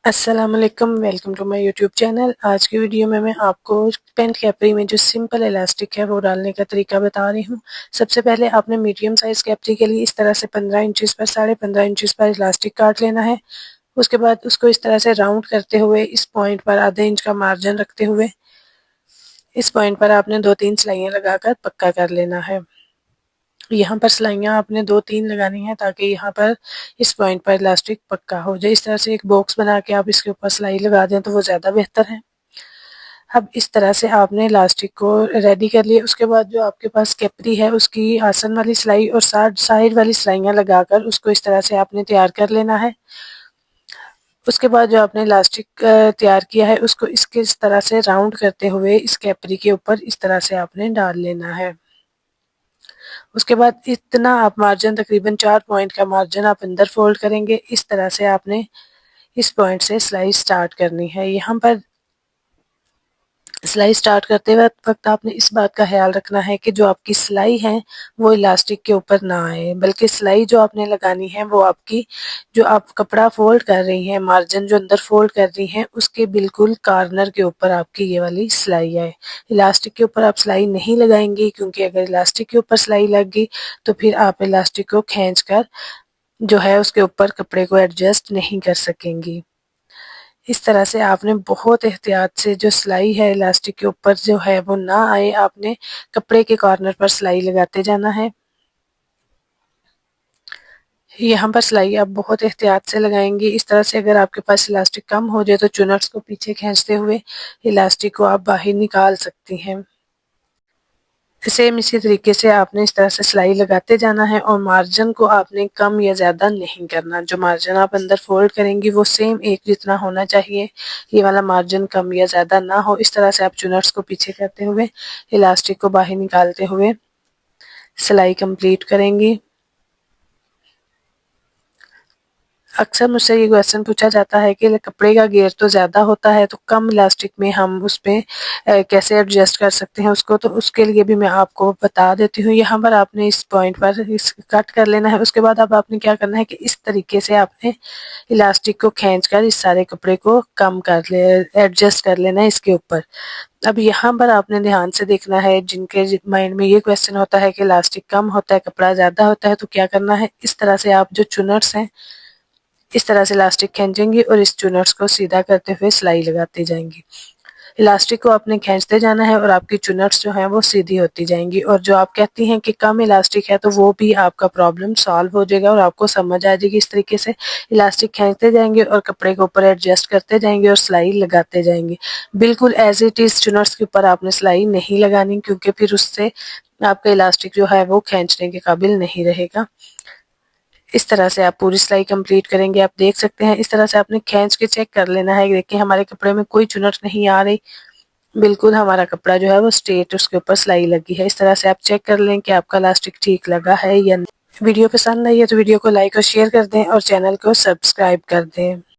अस्सलाम वालेकुम, welcome to my YouTube channel. आज की वीडियो में मैं आपको पेंट कैपरी में जो सिंपल इलास्टिक है वो डालने का तरीका बता रही हूँ। सबसे पहले आपने मीडियम साइज कैपरी के लिए इस तरह से 15 इंचेस पर 15.5 इंचेस पर इलास्टिक काट लेना है। उसके बाद उसको इस तरह से राउंड करते हुए इस पॉइंट पर आधे इंच का मार्जिन रखते हुए इस पॉइंट पर आपने 2-3 सिलाइयाँ लगाकर पक्का कर लेना है। यहाँ पर सिलाइयाँ आपने 2-3 लगानी है ताकि यहाँ पर इस पॉइंट पर इलास्टिक पक्का हो जाए। इस तरह से एक बॉक्स बना के आप इसके ऊपर सिलाई लगा दें तो वो ज़्यादा बेहतर है। अब इस तरह से आपने इलास्टिक को रेडी कर लिया। उसके बाद जो आपके पास कैपरी है उसकी आसन वाली सिलाई और साइड वाली सिलाइयाँ लगाकर उसको इस तरह से आपने तैयार कर लेना है। उसके बाद जो आपने इलास्टिक तैयार किया है उसको इसके इस तरह से राउंड करते हुए इस कैपरी के ऊपर इस तरह से आपने डाल लेना है। उसके बाद इतना आप मार्जिन तकरीबन 4 पॉइंट का मार्जिन आप अंदर फोल्ड करेंगे। इस तरह से आपने इस पॉइंट से सिलाई स्टार्ट करनी है। यहाँ पर सिलाई स्टार्ट करते वक्त आपने इस बात का ख्याल रखना है कि जो आपकी सिलाई है वो इलास्टिक के ऊपर ना आए, बल्कि सिलाई जो आपने लगानी है वो आपकी जो आप कपड़ा फोल्ड कर रही हैं, मार्जिन जो अंदर फोल्ड कर रही हैं उसके बिल्कुल कॉर्नर के ऊपर आपकी ये वाली सिलाई आए। इलास्टिक के ऊपर आप सिलाई नहीं लगाएंगी क्योंकि अगर इलास्टिक के ऊपर सिलाई लग गई तो फिर आप इलास्टिक को खींच कर जो है उसके ऊपर कपड़े को एडजस्ट नहीं कर सकेंगी। इस तरह से आपने बहुत एहतियात से जो सिलाई है इलास्टिक के ऊपर जो है वो ना आए, आपने कपड़े के कॉर्नर पर सिलाई लगाते जाना है। यहाँ पर सिलाई आप बहुत एहतियात से लगाएंगी। इस तरह से अगर आपके पास इलास्टिक कम हो जाए तो चुनट्स को पीछे खींचते हुए इलास्टिक को आप बाहर निकाल सकती हैं। सेम इसी तरीके से आपने इस तरह से सिलाई लगाते जाना है और मार्जिन को आपने कम या ज़्यादा नहीं करना। जो मार्जिन आप अंदर फोल्ड करेंगी वो सेम एक जितना होना चाहिए। ये वाला मार्जिन कम या ज़्यादा ना हो। इस तरह से आप चुनट्स को पीछे करते हुए इलास्टिक को बाहर निकालते हुए सिलाई कंप्लीट करेंगी। अक्सर मुझसे ये क्वेश्चन पूछा जाता है कि कपड़े का घेर तो ज़्यादा होता है तो कम इलास्टिक में हम उसपे कैसे एडजस्ट कर सकते हैं उसको, तो उसके लिए भी मैं आपको बता देती हूँ। यहाँ पर आपने इस पॉइंट पर इस कट कर लेना है। उसके बाद अब आपने क्या करना है कि इस तरीके से आपने इलास्टिक को खींचकर इस सारे कपड़े को कम कर ले एडजस्ट कर लेना है इसके ऊपर। अब यहाँ पर आपने ध्यान से देखना है, जिनके माइंड में ये क्वेश्चन होता है कि इलास्टिक कम होता है कपड़ा ज़्यादा होता है तो क्या करना है, इस तरह से आप जो चुनट्स हैं इस तरह से इलास्टिक खींचेंगी और इस चुनट्स को सीधा करते हुए सिलाई लगाती जाएंगी। इलास्टिक को आपने खींचते जाना है और आपकी चुनट्स जो हैं वो सीधी होती जाएंगी। और जो आप कहती हैं कि कम इलास्टिक है तो वो भी आपका प्रॉब्लम सॉल्व हो जाएगा और आपको समझ आ जाएगी। इस तरीके से इलास्टिक खींचते जाएंगे और कपड़े के ऊपर एडजस्ट करते जाएंगे और सिलाई लगाते जाएंगे। बिल्कुल एज इट इज़ चुनट्स के ऊपर आपने सिलाई नहीं लगानी क्योंकि फिर उससे आपका इलास्टिक जो है वो खींचने के काबिल नहीं रहेगा। इस तरह से आप पूरी सिलाई कंप्लीट करेंगे। आप देख सकते हैं इस तरह से आपने खींच के चेक कर लेना है। देखिए हमारे कपड़े में कोई चुनट नहीं आ रही, बिल्कुल हमारा कपड़ा जो है वो स्ट्रेट उसके ऊपर सिलाई लगी है। इस तरह से आप चेक कर लें कि आपका इलास्टिक ठीक लगा है या नहीं। वीडियो पसंद आई है तो वीडियो को लाइक और शेयर कर दें और चैनल को सब्सक्राइब कर दें।